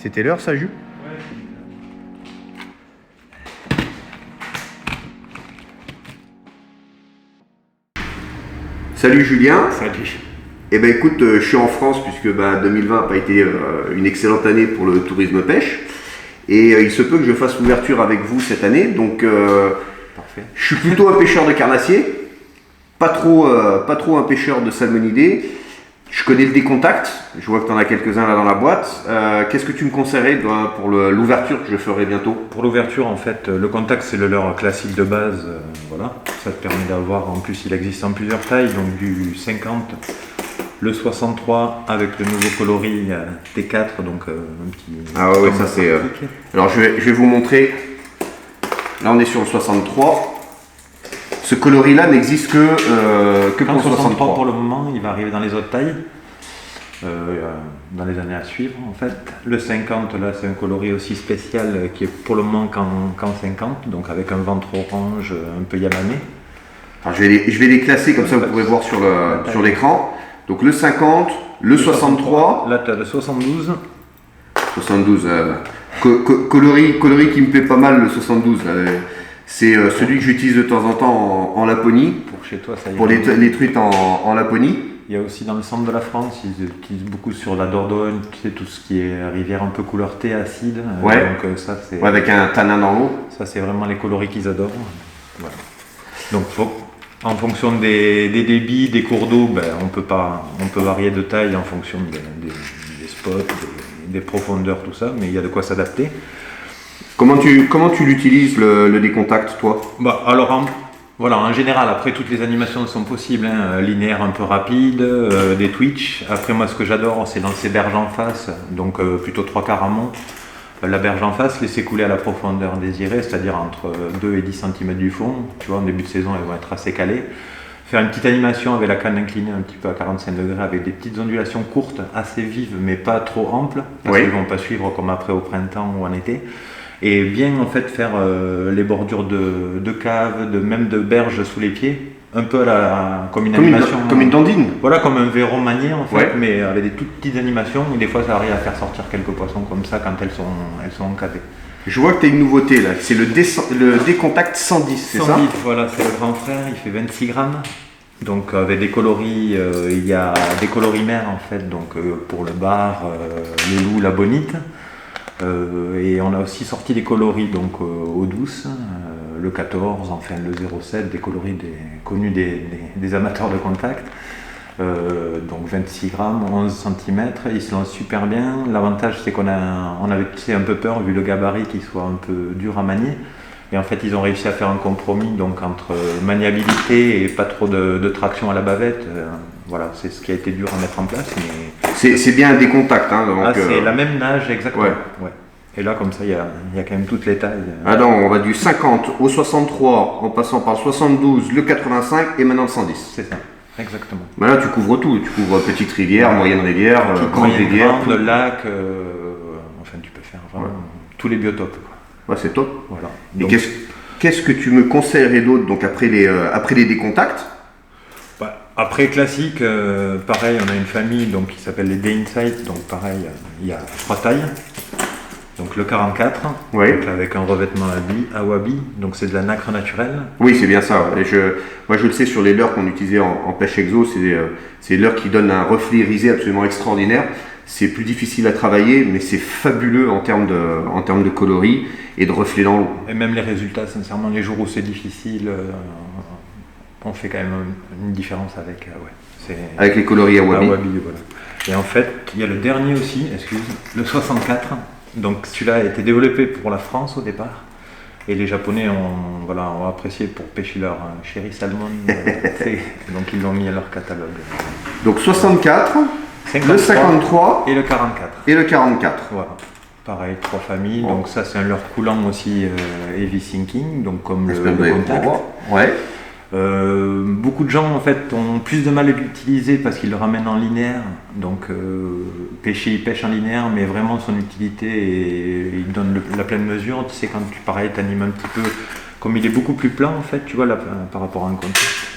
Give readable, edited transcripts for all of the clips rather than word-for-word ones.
C'était l'heure, ça, Jus? Salut Julien. Salut. Eh ben écoute, je suis en France puisque 2020 n'a pas été une excellente année pour le tourisme pêche. Et il se peut que je fasse l'ouverture avec vous cette année. Donc Parfait. je suis plutôt un pêcheur de carnassiers, pas trop un pêcheur de salmonidés. Je connais le décontact, je vois que tu en as quelques-uns là dans la boîte. Qu'est-ce que tu me conseillerais pour l'ouverture que je ferai bientôt? Pour l'ouverture, en fait, le contact, c'est le leurre classique de base. Voilà. Ça te permet d'avoir, en plus, il existe en plusieurs tailles, donc du 50, le 63 avec le nouveau coloris T4, donc un petit. Ah ouais, ça c'est. Alors je vais vous montrer. Là, on est sur le 63. Ce coloris-là n'existe que pour le 63. Pour le moment, il va arriver dans les autres tailles, dans les années à suivre en fait. Le 50, là, c'est un coloris aussi spécial qui est pour le moment qu'en 50, donc avec un ventre orange un peu yamané. Alors, je vais les classer comme ça, vous pourrez voir sur l'écran. Donc le 50, le 63. Là, tu as le 72. 72. Coloris qui me plaît pas mal, le 72. C'est celui que j'utilise de temps en temps en Laponie. Pour chez toi, ça y est. Pour les truites en Laponie. Il y a aussi dans le centre de la France, ils utilisent beaucoup sur la Dordogne, tu sais, tout ce qui est rivière un peu couleur thé acide. Ouais. Donc ça, c'est. Ouais, avec un tanin dans l'eau. Ça, c'est vraiment les coloris qu'ils adorent. Voilà. Donc, en fonction des débits, des cours d'eau, on peut varier de taille en fonction des spots, des profondeurs, tout ça, mais il y a de quoi s'adapter. Comment tu l'utilises le décontact, toi? Alors, voilà, en général, après toutes les animations sont possibles, hein, linéaire un peu rapide, des twitch. Après, moi, ce que j'adore, c'est lancer berge en face, donc plutôt 3/4 amont. La berge en face, laisser couler à la profondeur désirée, c'est-à-dire entre 2 et 10 cm du fond. Tu vois, en début de saison, elles vont être assez calées. Faire une petite animation avec la canne inclinée un petit peu à 45 degrés, avec des petites ondulations courtes, assez vives, mais pas trop amples, parce qu'elles ne vont pas suivre comme après au printemps ou en été. Et bien en fait faire les bordures de cave, même de berge sous les pieds, un peu comme une animation. Comme une dandine. Voilà, comme un verron manié en fait, Ouais. mais avec des toutes petites animations. Et des fois ça arrive à faire sortir quelques poissons comme ça quand elles sont encadrées. Je vois que tu as une nouveauté là, c'est le décontact 110, c'est ça? 110, voilà, c'est le grand frère, il fait 26 grammes. Donc avec des coloris, il y a des coloris mères en fait, donc pour le bar, les loups, la bonite. Et on a aussi sorti des coloris donc eau douce, le 14, enfin le 07, des coloris connus des amateurs de contact. Donc 26 grammes, 11 cm, ils se lancent super bien. L'avantage c'est qu'on avait un peu peur vu le gabarit qu'il soit un peu dur à manier. Et en fait ils ont réussi à faire un compromis donc, entre maniabilité et pas trop de traction à la bavette. Voilà, c'est ce qui a été dur à mettre en place. Mais c'est bien un décontact. Hein, donc, c'est la même nage exactement. Ouais. Et là comme ça il y a quand même toutes les tailles. Ah non, on va du 50 au 63 en passant par le 72, le 85 et maintenant le 110. C'est ça, exactement. Mais là tu couvres tout, tu couvres petite rivière, moyenne rivière, grande rivière. Le lac, enfin tu peux faire vraiment tous les biotopes. Quoi. Ouais, c'est top. Voilà. Et Donc, qu'est-ce que tu me conseillerais d'autre donc après les décontacts? Après classique, pareil, on a une famille donc, qui s'appelle les Day Insight, donc pareil, il y a 3 tailles. Donc le 44, ouais. Donc, avec un revêtement à wabi, donc c'est de la nacre naturelle. Oui, c'est bien ça. Et moi je le sais sur les leurres qu'on utilisait en pêche exo, c'est leurres qui donnent un reflet irisé absolument extraordinaire. C'est plus difficile à travailler, mais c'est fabuleux en termes de coloris et de reflets dans l'eau. Et même les résultats, sincèrement, les jours où c'est difficile, on fait quand même une différence avec, avec les coloris à wabi. Voilà. Et en fait, il y a le dernier aussi, le 64. Donc celui-là a été développé pour la France au départ. Et les Japonais ont apprécié pour pêcher leur chéri salmon. Donc ils l'ont mis à leur catalogue. Donc 64, 53, le 53 et le 44. Et le 44. Voilà. Pareil, 3 familles. Bon. Donc ça c'est un leurre coulant aussi heavy sinking, donc comme le contact. Ouais. Beaucoup de gens en fait ont plus de mal à l'utiliser parce qu'ils le ramènent en linéaire, donc il pêche en linéaire, mais vraiment son utilité il donne la pleine mesure. Tu sais, quand tu t'animes un petit peu, comme il est beaucoup plus plat en fait, tu vois, là, par rapport à un contact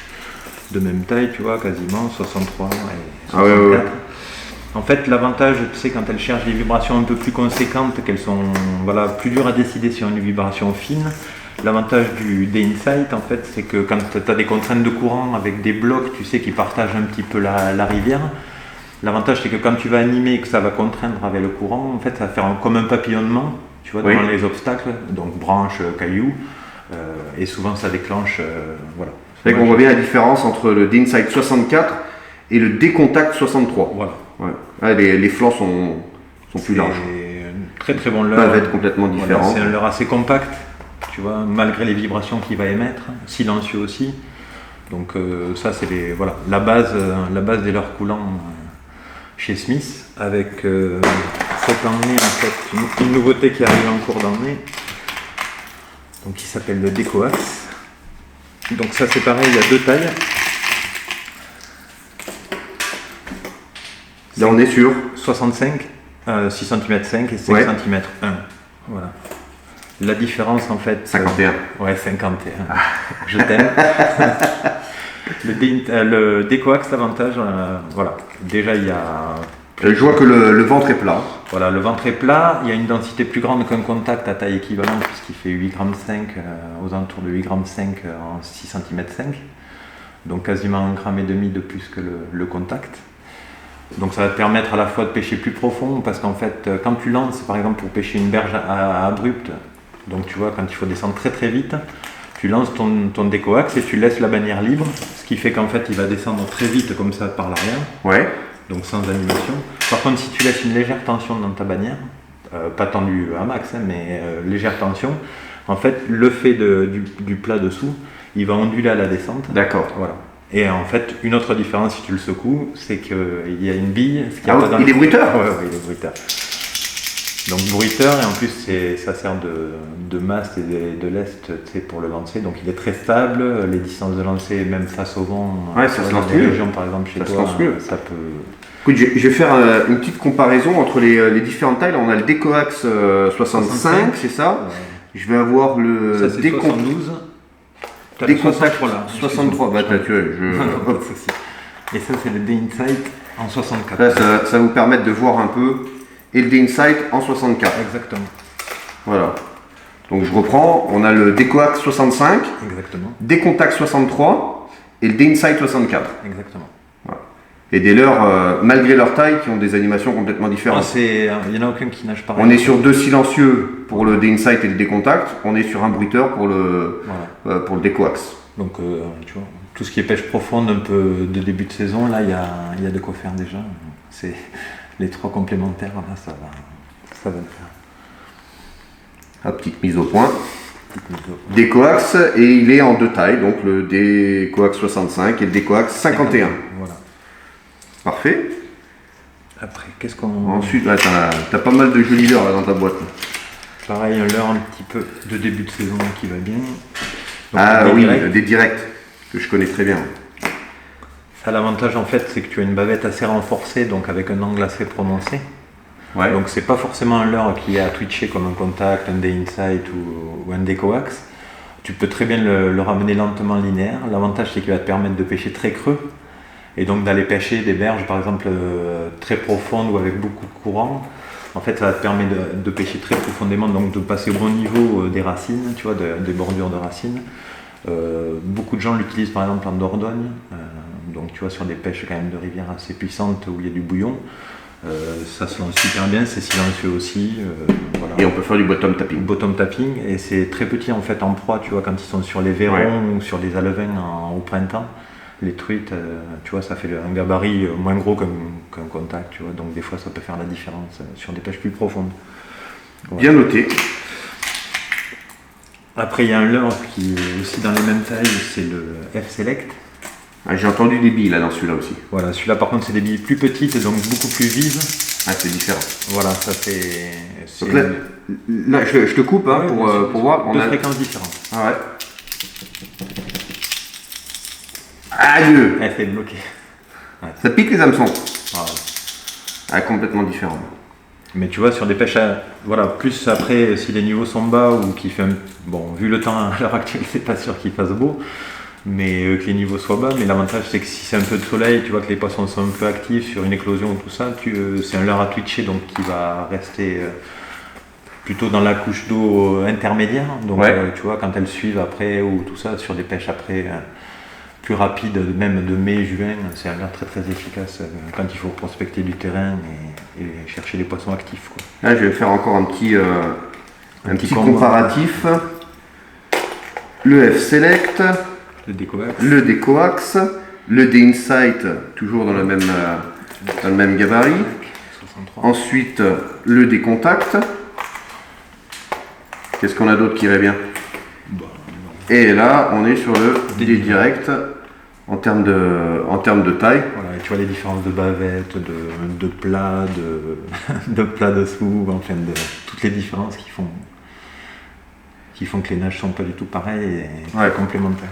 de même taille, tu vois, quasiment 63 et 64. En fait, l'avantage, tu sais, quand elles cherchent des vibrations un peu plus conséquentes, qu'elles sont plus dures à décider sur une vibration fine, l'avantage des Insight, en fait, c'est que quand tu as des contraintes de courant avec des blocs, tu sais, qui partagent un petit peu la rivière, l'avantage, c'est que quand tu vas animer et que ça va contraindre avec le courant, en fait, ça va faire comme un papillonnement, tu vois, dans les obstacles, donc branches, cailloux, et souvent ça déclenche, voilà. C'est vrai qu'on voit bien la différence entre le D-Insight 64 et le D-Contact 63. Voilà. Ouais. Ah, les flancs sont plus larges. C'est un très très bon leurre. Peuvent être complètement différents. Voilà, c'est un leurre assez compact, tu vois, malgré les vibrations qu'il va émettre, silencieux aussi. Donc ça c'est la base des leurres coulants chez Smith, avec cette année en fait une nouveauté qui arrive en cours d'année, donc qui s'appelle le Decoax. Donc ça c'est pareil, il y a deux tailles. Là on est sur 65, 6 cm 5 et 5 cm 1. Voilà. La différence en fait. 51. Ouais, 51. Je t'aime. Le Decoax, l'avantage, voilà. Déjà il y a. Je vois que le ventre est plat. Voilà, le ventre est plat, il y a une densité plus grande qu'un contact à taille équivalente puisqu'il fait 8,5 g aux alentours de 8,5 g en 6 cm 5. Donc quasiment 1,5 g de plus que le contact. Donc ça va te permettre à la fois de pêcher plus profond parce qu'en fait quand tu lances par exemple pour pêcher une berge abrupte, donc tu vois quand il faut descendre très très vite, tu lances ton décoax et tu laisses la bannière libre, ce qui fait qu'en fait il va descendre très vite comme ça par l'arrière. Ouais. Donc sans animation. Par contre, si tu laisses une légère tension dans ta bannière, pas tendue à max, mais légère tension, en fait, le fait du plat dessous, il va onduler à la descente. D'accord. Voilà. Et en fait, une autre différence, si tu le secoues, c'est qu'il y a une bille. Il est bruiteur. Ouais, il est bruiteur. Donc bruiteur, et en plus ça sert de mast et de lest pour le lancer, donc il est très stable, les distances de lancer, même face au vent, ça se lance dans les régions par exemple chez toi, ça peut... Écoute, je vais faire une petite comparaison entre les différentes tailles. Là, on a le Decoax 65, c'est ça. Ouais. Je vais avoir le ça c'est 72. Decontact 63 bah et ça c'est le D-Insight en 64. Là, ça va vous permettre de voir un peu. Et le D-Insight en 64. Exactement. Voilà. Donc je reprends, on a le Decoax 65, exactement, Decontact 63 et le D-Insight 64. Exactement. Voilà. Et des leurres, malgré leur taille, qui ont des animations complètement différentes. Il n'y en a aucun qui nage pareil. On est sur deux silencieux pour le D-Insight et le Decontact, on est sur un bruiteur pour le Decoax. Donc tu vois, tout ce qui est pêche profonde un peu de début de saison, là il y a de quoi faire déjà. C'est les trois complémentaires, là ça va le faire. La petite mise au point. Decoax, et il est en deux tailles, donc le Decoax 65 et le Decoax 51. Voilà. Parfait. Après, qu'est-ce qu'on... Ensuite, là, t'as pas mal de jolis leurres là, dans ta boîte. Pareil, un leurre un petit peu de début de saison qui va bien. Donc, des directs, que je connais très bien. Ça, l'avantage en fait, c'est que tu as une bavette assez renforcée, donc avec un angle assez prononcé. Ouais. Donc c'est pas forcément un leurre qui est à twitcher comme un contact, un D-Insight ou un Decoax. Tu peux très bien le ramener lentement linéaire. L'avantage c'est qu'il va te permettre de pêcher très creux et donc d'aller pêcher des berges par exemple très profondes ou avec beaucoup de courant. En fait ça va te permettre de pêcher très profondément, donc de passer au bon niveau des racines, tu vois, des bordures de racines. Beaucoup de gens l'utilisent par exemple en Dordogne, donc tu vois, sur des pêches quand même de rivières assez puissantes où il y a du bouillon. Ça se lance super bien, c'est silencieux aussi. Voilà. Et on peut faire du bottom tapping. Bottom tapping, et c'est très petit en fait en proie, tu vois, quand ils sont sur les vairons ou sur les alevins au printemps. Les truites, tu vois, ça fait un gabarit moins gros qu'un contact, tu vois, donc des fois ça peut faire la différence sur des pêches plus profondes. Voilà. Bien noté. Après il y a un leurre qui est aussi dans les mêmes tailles, c'est le F-Select. Ah, j'ai entendu des billes là dans celui-là aussi. Voilà, celui-là par contre c'est des billes plus petites, donc beaucoup plus vives. Ah, c'est différent. Voilà, ça c'est... Donc là je te coupe hein, pour voir. Deux fréquences différentes. Ah ouais. Adieu. Elle fait bloquer. Ouais. Ça pique les hameçons. Voilà. Ah, complètement différent. Mais tu vois, sur des pêches, voilà, plus après, si les niveaux sont bas ou qu'il fait bon, vu le temps à l'heure actuelle, c'est pas sûr qu'il fasse beau. mais que les niveaux soient bas. Mais l'avantage, c'est que si c'est un peu de soleil, tu vois que les poissons sont un peu actifs sur une éclosion ou tout ça, c'est un leurre à twitcher, donc qui va rester plutôt dans la couche d'eau intermédiaire. Donc tu vois, quand elles suivent après ou tout ça, sur des pêches après plus rapides, même de mai, juin, c'est un leurre très très efficace quand il faut prospecter du terrain et chercher les poissons actifs, quoi. Là, je vais faire encore un petit comparatif. Le F-Select, le D-Coax, le D-Insight, toujours dans le même gabarit. 63. Ensuite, le D-Contact. Qu'est-ce qu'on a d'autre qui irait bien? Et là, on est sur le D-Direct en termes de taille. Voilà, et tu vois les différences de bavette, de plat, de plat dessous, enfin toutes les différences qui font que les nages sont pas du tout pareils et complémentaires.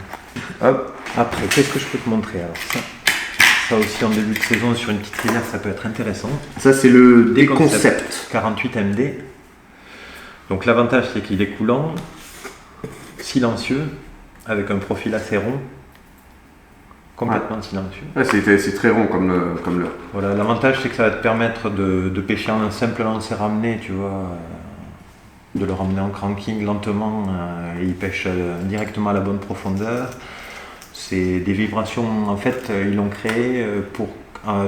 Hop. Après, qu'est-ce que je peux te montrer? Alors ça aussi en début de saison sur une petite rivière, ça peut être intéressant. Ça c'est le D-Concept 48 MD. Donc l'avantage c'est qu'il est coulant, silencieux, avec un profil assez rond, complètement silencieux. Ouais, c'est très rond comme leurre. Voilà, l'avantage c'est que ça va te permettre de pêcher en un simple lancer ramené, tu vois, de le ramener en cranking lentement, et il pêche directement à la bonne profondeur. C'est des vibrations, en fait, ils l'ont créé pour...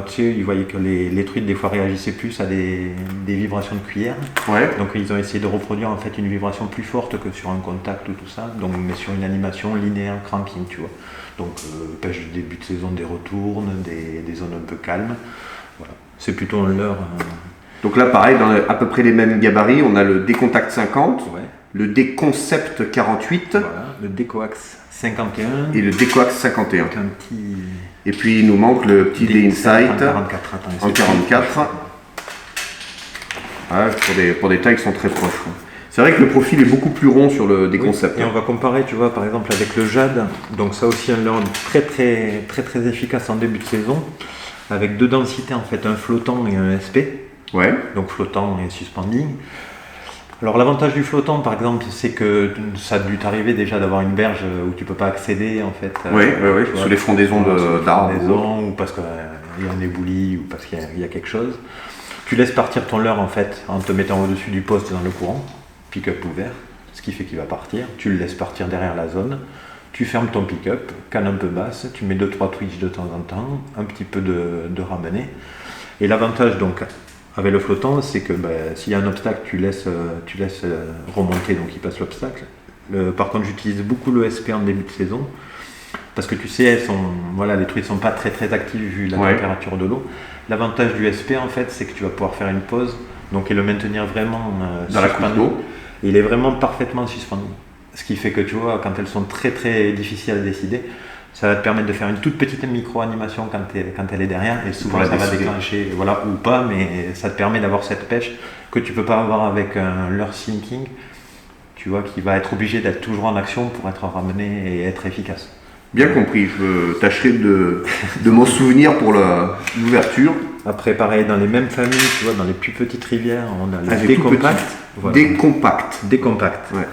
tu sais, ils voyaient que les truites des fois réagissaient plus à des vibrations de cuillère. Ouais. Donc ils ont essayé de reproduire en fait une vibration plus forte que sur un contact ou tout ça, donc, mais sur une animation linéaire cranking, tu vois. Donc pêche de début de saison, des retournes, des zones un peu calmes. Voilà. C'est plutôt un leurre. Donc là pareil, dans à peu près les mêmes gabarits, on a le D-Contact 50, le D-Concept 48, voilà, le D-Coax 51 et le D-Coax 51. Donc un petit... Et puis il nous manque le petit D-Insight en 44. Ouais, pour des tailles qui sont très proches. C'est vrai que le profil est beaucoup plus rond sur le D-Concept. Oui, et on va comparer, tu vois, par exemple avec le Jade. Donc ça aussi un leurre très très très très efficace en début de saison, avec deux densités en fait, un flottant et un SP. Ouais. Donc flottant et suspending. Alors l'avantage du flottant par exemple, c'est que ça a dû t'arriver déjà d'avoir une berge où tu peux pas accéder en fait. Oui, sous les frondaisons d'arbres. Ou parce qu'il y a un éboulis ou parce qu'il y a quelque chose. Tu laisses partir ton leurre en fait en te mettant au-dessus du poste dans le courant, pick-up ouvert, ce qui fait qu'il va partir. Tu le laisses partir derrière la zone. Tu fermes ton pick-up, canne un peu basse, tu mets 2-3 twitch de temps en temps, un petit peu de ramener. Et l'avantage donc avec le flottant, c'est que s'il y a un obstacle, tu laisses remonter, donc il passe l'obstacle. Par contre, j'utilise beaucoup le SP en début de saison, parce que tu sais, les truites ne sont pas très très actives vu la température de l'eau. L'avantage du SP, en fait, c'est que tu vas pouvoir faire une pause, donc et le maintenir vraiment dans la couche d'eau. Et il est vraiment parfaitement suspendu. Ce qui fait que tu vois, quand elles sont très très difficiles à décider, ça va te permettre de faire une toute petite micro-animation quand elle est derrière, et souvent ça va déclencher, voilà, ou pas, mais ça te permet d'avoir cette pêche que tu peux pas avoir avec un leurre sinking, tu vois, qui va être obligé d'être toujours en action pour être ramené et être efficace. Bien compris, je tâcherai de m'en souvenir pour l'ouverture. Après, pareil, dans les mêmes familles, tu vois, dans les plus petites rivières, on a le D-Compact. Voilà. D-Compact. Ouais.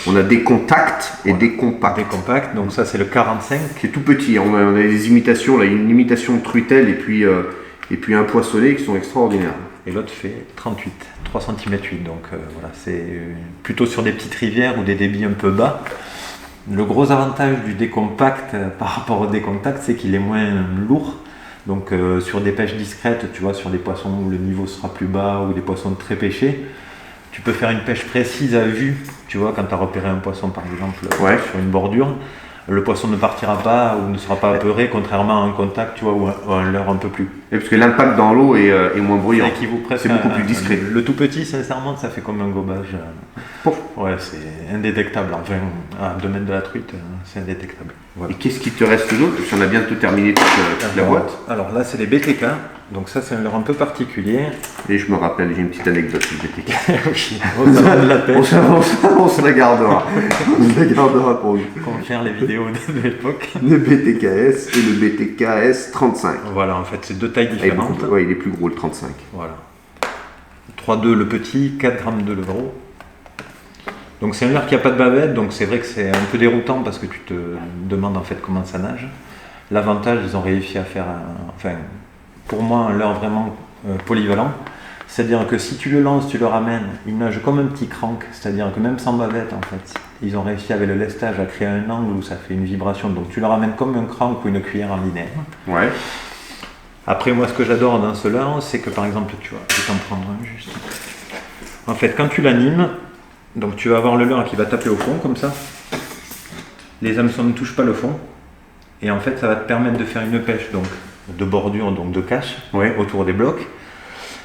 On a des contacts et des compacts. Des compacts, donc ça c'est le 45. C'est tout petit, on a des imitations, là, une imitation de truitelle et puis un poissonnet qui sont extraordinaires. Et l'autre fait 38, 3 cm 8, donc voilà, c'est plutôt sur des petites rivières ou des débits un peu bas. Le gros avantage du D-Compact par rapport au D-Contact, c'est qu'il est moins lourd. Donc sur des pêches discrètes, tu vois, sur des poissons où le niveau sera plus bas ou des poissons très pêchés, tu peux faire une pêche précise à vue, tu vois, quand tu as repéré un poisson par exemple sur une bordure, le poisson ne partira pas ou ne sera pas apeuré, contrairement à un contact, tu vois, ou un leurre un peu plus. Et parce que l'impact dans l'eau est moins bruyant, c'est beaucoup plus discret. Le tout petit, sincèrement, ça fait comme un gobage. Ouais, c'est indétectable, enfin, à 2 mètres de la truite, c'est indétectable. Voilà. Et qu'est-ce qui te reste d'autre? Parce qu'on a bientôt terminé toute la boîte. Alors là, c'est les BTK. Donc ça, c'est un leurre un peu particulier. Et je me rappelle, j'ai une petite anecdote sur le BTK. Oui, on se la gardera. On se la gardera pour nous. Pour faire les vidéos de l'époque. Le BTKS et le BTKS 35. Voilà, en fait, c'est 2 tailles différentes. Il est plus gros, le 35. Voilà. 3,2 le petit, 4 grammes de le gros. Donc c'est un leurre qui n'a pas de bavette, donc c'est vrai que c'est un peu déroutant parce que tu te demandes en fait comment ça nage. L'avantage, ils ont réussi à faire, pour moi, un leurre vraiment polyvalent. C'est-à-dire que si tu le lances, tu le ramènes, il nage comme un petit crank, c'est-à-dire que même sans bavette en fait, ils ont réussi avec le lestage à créer un angle où ça fait une vibration, donc tu le ramènes comme un crank ou une cuillère en linéaire. Ouais. Après moi ce que j'adore dans ce leurre, c'est que par exemple, tu vois, je vais t'en prendre un juste. En fait quand tu l'animes, donc tu vas avoir le leurre qui va taper au fond comme ça, les hameçons ne touchent pas le fond, et en fait ça va te permettre de faire une pêche donc de bordure, donc de cache, autour des blocs.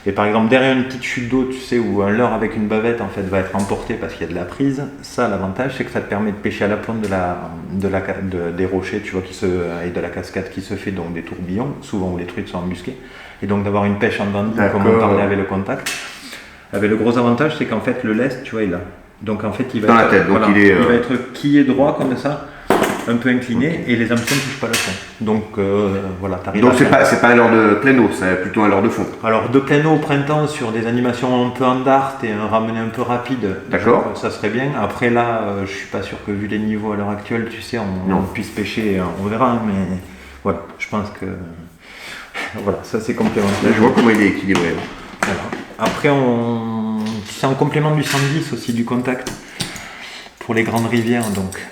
Et par exemple, derrière une petite chute d'eau, tu sais, où un leurre avec une bavette en fait va être emporté parce qu'il y a de la prise, ça, l'avantage, c'est que ça te permet de pêcher à la pointe des rochers, tu vois, et de la cascade qui se fait, donc des tourbillons, souvent où les truites sont embusquées, et donc d'avoir une pêche en dandy, comme on parlait avec le contact. Avec le gros avantage, c'est qu'en fait, le lest, tu vois, il est là. Donc en fait, il va être quillé droit comme ça, un peu incliné, et les hameçons ne touchent pas le fond. Donc voilà, t'arrives. Donc c'est pas un leurre de plein eau, c'est plutôt un leurre de fond. Alors de plein eau au printemps sur des animations un peu en dart et un ramené un peu rapide, d'accord, ça serait bien. Après là, je suis pas sûr que vu les niveaux à l'heure actuelle, tu sais, on puisse pêcher, on verra, hein, mais voilà, je pense que voilà, ça c'est complémentaire. Là, je vois comment il est équilibré. Voilà. Après, c'est en complément du 110 aussi, du contact pour les grandes rivières, donc.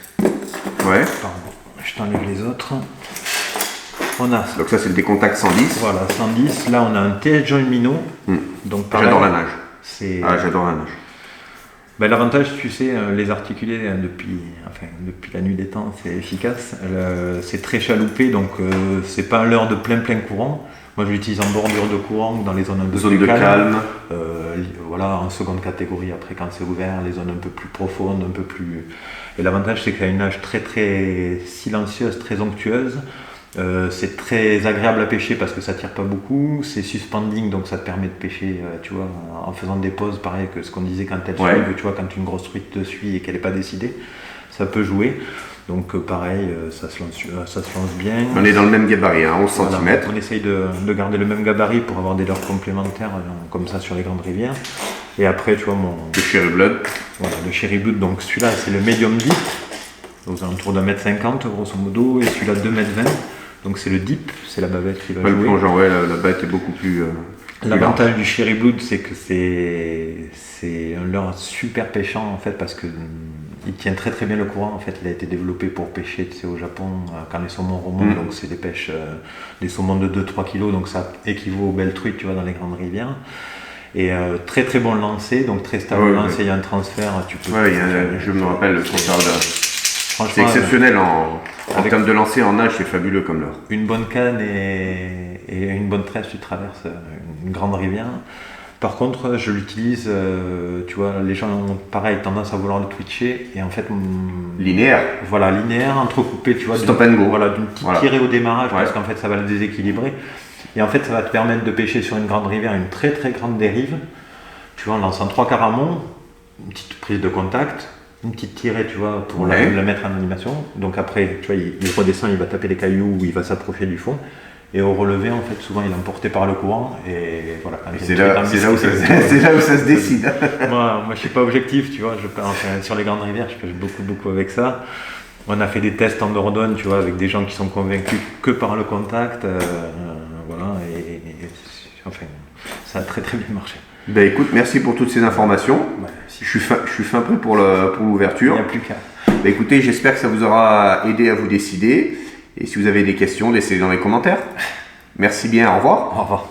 Ouais. Pardon, je t'enlève les autres. On a. Donc ça c'est le décontact 110. Voilà, 110. Là on a un TS Joint Minnow. Donc pareil, j'adore la nage. J'adore la nage. Ben, l'avantage, tu sais, les articulés depuis la nuit des temps, c'est efficace. C'est très chaloupé, donc c'est pas un leurre de plein courant. Moi, je l'utilise en bordure de courant, dans les zones un peu plus calmes. Voilà, en seconde catégorie, après quand c'est ouvert, les zones un peu plus profondes, un peu plus. Et l'avantage, c'est qu'il y a une nage très très silencieuse, très onctueuse. C'est très agréable à pêcher parce que ça tire pas beaucoup. C'est suspending, donc ça te permet de pêcher, tu vois, en faisant des pauses, pareil que ce qu'on disait quand elle suit, tu vois, quand une grosse truite te suit et qu'elle n'est pas décidée, ça peut jouer. Donc pareil, ça se lance bien. On est dans le même gabarit, hein, 11 cm. Voilà, on essaye de garder le même gabarit pour avoir des leurres complémentaires comme ça sur les grandes rivières. Et après, tu vois, le Cherry Blood. Voilà, le Cherry Blood, donc celui-là, c'est le medium deep, aux alentours d'1,50 m grosso modo, et celui-là 2,20 m. Donc c'est le deep, c'est la bavette qui va jouer. Le plongeon, la bavette est beaucoup plus. L'avantage du Cherry Blood, c'est que c'est un leurre super pêchant en fait, parce que il tient très très bien le courant. En fait, il a été développé pour pêcher, tu sais, au Japon quand les saumons remontent. Donc c'est des pêches, des saumons de 2-3 kg, donc ça équivaut aux belles truites, tu vois, dans les grandes rivières. Et très très bon lancer, donc très stable lancer. Il y a un transfert, tu peux. Je me rappelle le transfert de. C'est exceptionnel en termes de lancer en nage, c'est fabuleux comme leurre. Une bonne canne et une bonne tresse, tu traverses une grande rivière. Par contre, je l'utilise, tu vois, les gens ont pareil tendance à vouloir le twitcher et en fait. Linéaire. Voilà, linéaire, entrecoupé, tu vois. Stop and go. Voilà, d'une petite tirée au démarrage parce qu'en fait ça va le déséquilibrer. Et en fait, ça va te permettre de pêcher sur une grande rivière, une très très grande dérive. Tu vois, en lançant 3 quarts amont, une petite prise de contact. Une petite tirée, tu vois, pour la mettre en animation. Donc après, tu vois, il redescend, il va taper les cailloux, ou il va s'approcher du fond. Et au relevé, en fait, souvent, il est emporté par le courant. Et voilà. C'est là où ça se décide. moi, je suis pas objectif, tu vois. Sur les grandes rivières, je pêche beaucoup avec ça. On a fait des tests en Dordogne, tu vois, avec des gens qui sont convaincus que par le contact. Voilà. Et enfin, ça a très très bien marché. Ben écoute, merci pour toutes ces informations. Je suis fin prêt pour l'ouverture. Il n'y a plus qu'à. Ben écoutez, j'espère que ça vous aura aidé à vous décider. Et si vous avez des questions, laissez-les dans les commentaires. Merci bien, au revoir. Au revoir.